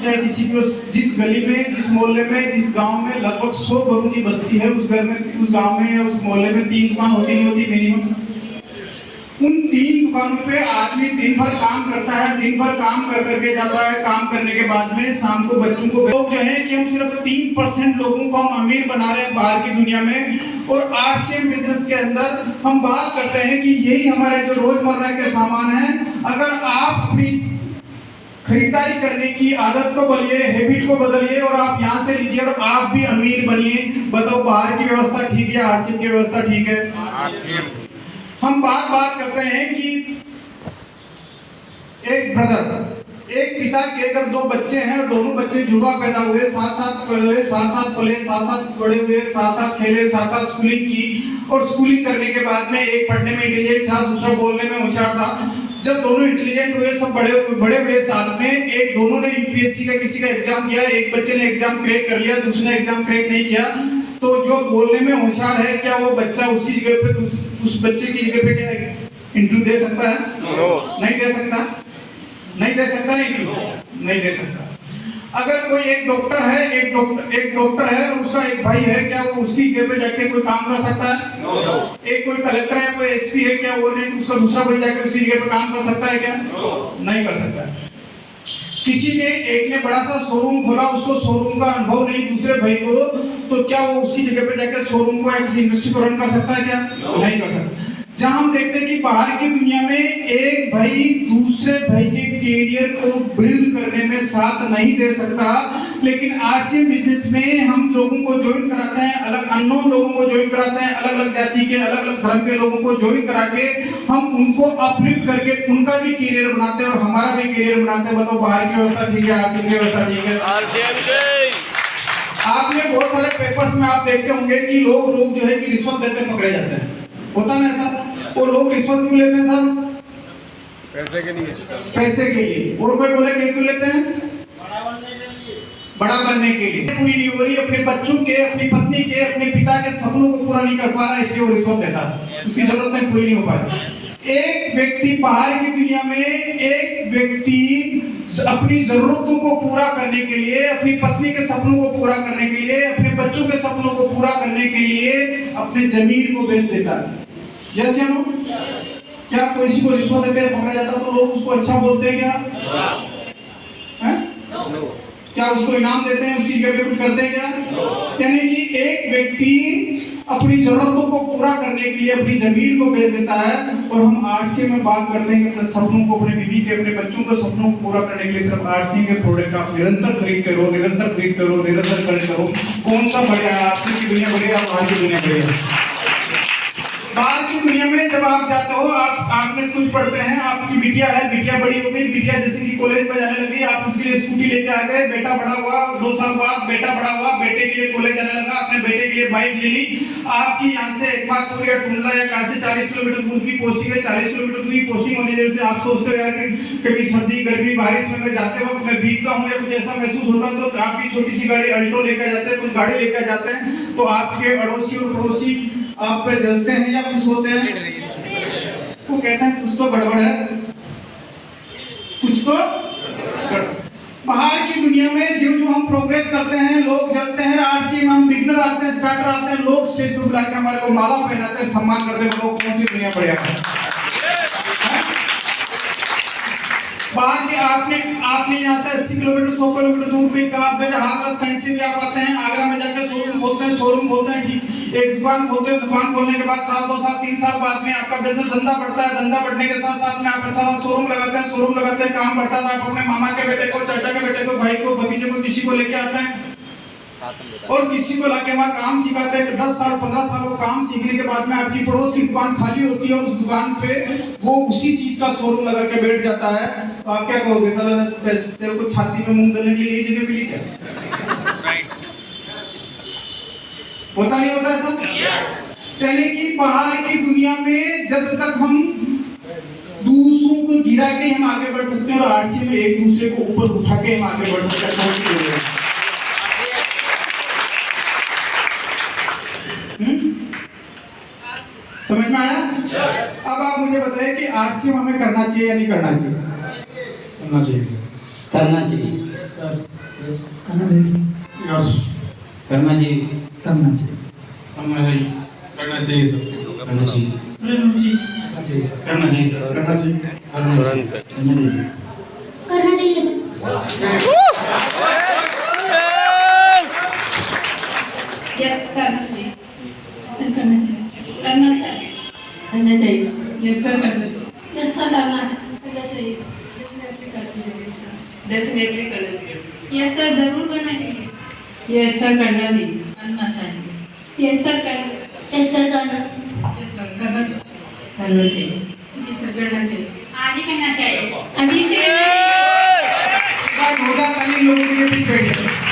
चाहे किसी भी जिस गली में, जिस मोहल्ले में, जिस गांव में लगभग 100 घरों की बस्ती है, उस घर में, उस गांव में या उस मोहल्ले में 3 दुकान होती नहीं होती मिनिमम। उन 3 दुकानों पे आदमी दिन भर काम करता है, दिन भर काम कर करके जाता है। काम करने के बाद में शाम को बच्चों को लोग जो है कि हम सिर्फ 3% लोगों को हम अमीर बना रहे हैं बाहर की दुनिया में, और आरसीएम बिजनेस के अंदर हम बात करते हैं कि यही हमारे जो रोजमर्रा के सामान है। अगर आप अपनी खरीदारी करने की आदत को बदलिए, हैबिट को बदलिए और आप यहाँ से लीजिए और आप भी अमीर बनिए। बताओ बाहर की व्यवस्था ठीक है, आरसीएम की व्यवस्था ठीक है? हम बात करते हैं कि एक ब्रदर, एक पिता के अगर 2 बच्चे हैं और दोनों बच्चे जुड़वा पैदा हुए, साथ-साथ पढ़े हुए, साथ-साथ पले, साथ-साथ बड़े हुए, साथ-साथ खेले, साथ-साथ स्कूलिंग की, और स्कूलिंग करने के बाद में एक पढ़ने में इंटेलिजेंट था, दूसरा बोलने में होशियार था। जब दोनों इंटेलिजेंट हुए, सब बड़े हुए साथ में, एक दोनों ने यूपीएससी का किसी का एग्जाम दिया, एक बच्चे ने एग्जाम क्रैक कर लिया, दूसरे ने एग्जाम क्रैक नहीं किया। तो जो बोलने में होशियार है, क्या वो बच्चा उसकी जगह पे, उस बच्चे की जगह पे क्या इंटरव्यू दे सकता है? नहीं दे सकता। नहीं दे सकता इंटरव्यू, नहीं दे सकता। अगर कोई एक डॉक्टर है, एक डॉक्टर है और उसका एक भाई है, क्या वो उसकी जगह पे जाके कोई काम कर सकता है? एक कोई कलेक्टर है, कोई एसपी है, क्या वो नहीं उसका दूसरा भाई जाके उसी जगह पे काम कर सकता है क्या? नहीं कर सकता। किसी ने एक ने बड़ा सा शोरूम खोला, उसको शोरूम का अनुभव नहीं दूसरे भाई को, तो क्या वो उसकी जगह पे जाकर शोरूम को या किसी इंडस्ट्री को रन कर सकता है क्या? नहीं कर सकता। जहां हम देखते हैं कि बाहर की दुनिया में एक भाई दूसरे भाई के करियर को बिल्ड करने में साथ नहीं दे सकता, लेकिन आरसीएम बिजनेस में हम लोगों को ज्वाइन कराते हैं, अलग अननोन लोगों को ज्वाइन कराते हैं, अलग अलग जाति के, अलग अलग धर्म के लोगों को ज्वाइन करा के हम उनको अपलिफ्ट करके उनका भी करियर बनाते हैं और हमारा भी करियर बनाते हैं। बताओ बाहर की व्यवस्था ठीक है, आरसीएम की व्यवस्था ठीक है? आपने बहुत सारे पेपर्स में आप देखते होंगे कि लोग जो है कि रिश्वत लेते पकड़े जाते हैं, होता ना ऐसा? वो लोग रिश्वत क्यों लेते हैं सर? पैसे के लिए। पैसे के लिए। और कोई बोले क्यों लेते हैं? बड़ा बनने के लिए। पूरी नहीं हो रही, अपने बच्चों के, अपनी पत्नी के, अपने पिता के सपनों को पूरा नहीं कर पा रहा, इसलिए वो रिश्वत लेता है, उसकी जरूरतें पूरी नहीं हो पा रही। एक व्यक्ति बाहर की दुनिया में, एक व्यक्ति अपनी जरूरतों को पूरा करने के लिए, अपनी पत्नी के सपनों को पूरा करने के लिए, अपने बच्चों के सपनों को पूरा करने के लिए अपने जमीन को बेच देता है। यस या नो? क्या किसी को रिश्वत देकर पकड़ा जाता तो लोग उसको अच्छा बोलते हैं क्या? हैं? क्या उसको इनाम देते हैं, उसकी जगह पे कुछ करते हैं क्या? यानी कि एक व्यक्ति अपनी जरूरतों को पूरा करने के लिए अपनी जमीन को बेच देता है, और हम आरसीएम में बात करते हैं कि अपने सपनों को, अपने बीवी के, अपने बच्चों के सपनों को पूरा करने के लिए सिर्फ आरसीएम के प्रोडक्ट आप निरंतर खरीद करो, निरंतर खरीद करो, निरंतर खरीद करो। कौन सा बढ़िया है? आरसीएम की दुनिया बढ़िया, बाहर की दुनिया बढ़िया? बाहर की दुनिया में जब आप जाते हो, आपने कुछ पढ़ते हैं, आपकी बिटिया है, बिटिया बड़ी हो गई, बिटिया जैसे कि कॉलेज में जाने लगी, आप उसके लिए स्कूटी लेके आ गए, बेटा बड़ा हुआ, 2 साल बाद बेटा बड़ा हुआ, बेटे के लिए कॉलेज जाने लगा, अपने बेटे के लिए बाइक ले ली। आपकी यहाँ से एकमात्र या टुंडला या कहाँ से 40 किलोमीटर दूर की पोस्टिंग है, 40 किलोमीटर दूर की पोस्टिंग होने की वजह से आप सोचते हो यार कि कभी सर्दी गर्मी बारिश में मैं जाते वक्त मैं भीगता हूँ या कुछ ऐसा महसूस होता है, तो आपकी छोटी सी गाड़ी अल्टो लेकर जाते हैं, कुछ गाड़ी लेकर जाते हैं, तो आपके अड़ोसी और पड़ोसी आप पे जलते हैं या खुश होते हैं? वो कहते हैं कुछ तो गड़बड़ है, कुछ तो। बाहर की दुनिया में जो हम प्रोग्रेस करते हैं, लोग जलते हैं। आरसीएम हम बिगनर आते हैं, स्टार्टर आते हैं, लोग स्टेज पे बुला के हमारे को माला पहनाते हैं, सम्मान करते हैं। लोग कौन सी दुनिया बढ़िया है? बाहर के आपने यहाँ से 80 किलोमीटर 100 किलोमीटर दूर पे कासगंज, हाथरस, कहीं से भी आप आते हैं, आगरा में जाकर शोरूम खोलते हैं, ठीक, एक दुकान खोलते हैं। दुकान खोलने के बाद साल 2 साल 3 साल बाद में आपका बिजनेस धंधा बढ़ता है, धंधा बढ़ने के साथ साथ में आप अच्छा सा शोरूम लगाते हैं, काम बढ़ता है। आप अपने मामा के बेटे को, चाचा के बेटे को, भाई को, भतीजे को, किसी को लेके आते हैं और किसी को लाके वहाँ काम सिखाते हैं। 10 साल 15 साल को काम सीखने के बाद में आपकी पड़ोस की दुकान खाली होती है और उस दुकान पे वो उसी चीज का शोरूम लगा के बैठ जाता है, तो आप क्या कहोगे? तेरे को छाती पे मूंग डालने के लिए यही जगह मिली क्या? होता नहीं होता ऐसा? यानी कि बाहर की दुनिया में जब तक हम दूसरों को गिरा के हम आगे बढ़ सकते हैं और आरसी में एक दूसरे को ऊपर उठा के हम आगे बढ़ सकते हैं। कौन सी जगह है? समझ में आया? अब आप मुझे बताइए कि आरसीएम हमें करना चाहिए या नहीं करना चाहिए? करना चाहिए सर। करना चाहिए सर। यस करना चाहिए। करना चाहिए। करना चाहिए। करना चाहिए सर। करना चाहिए। करना चाहिए सर। करना चाहिए सर। करना चाहिए। करना चाहिए। करना चाहिए। करना चाहिए सर। यस करना चाहिए। सर करना चाहिए। करना चाहिए। करना चाहिए। यस सर करना चाहिए। यस सर करना चाहिए। डेफिनेटली करना चाहिए सर। डेफिनेटली करना चाहिए। यस सर जरूर करना चाहिए। यस सर करना चाहिए। करना चाहिए। यस सर करना। यस सर करना चाहिए। यस सर करना चाहिए। करना चाहिए। जी सर करना चाहिए। आज ही करना चाहिए। अभी से करना चाहिए। जोरदार ताली लोगों के लिए प्लीज बैठिए।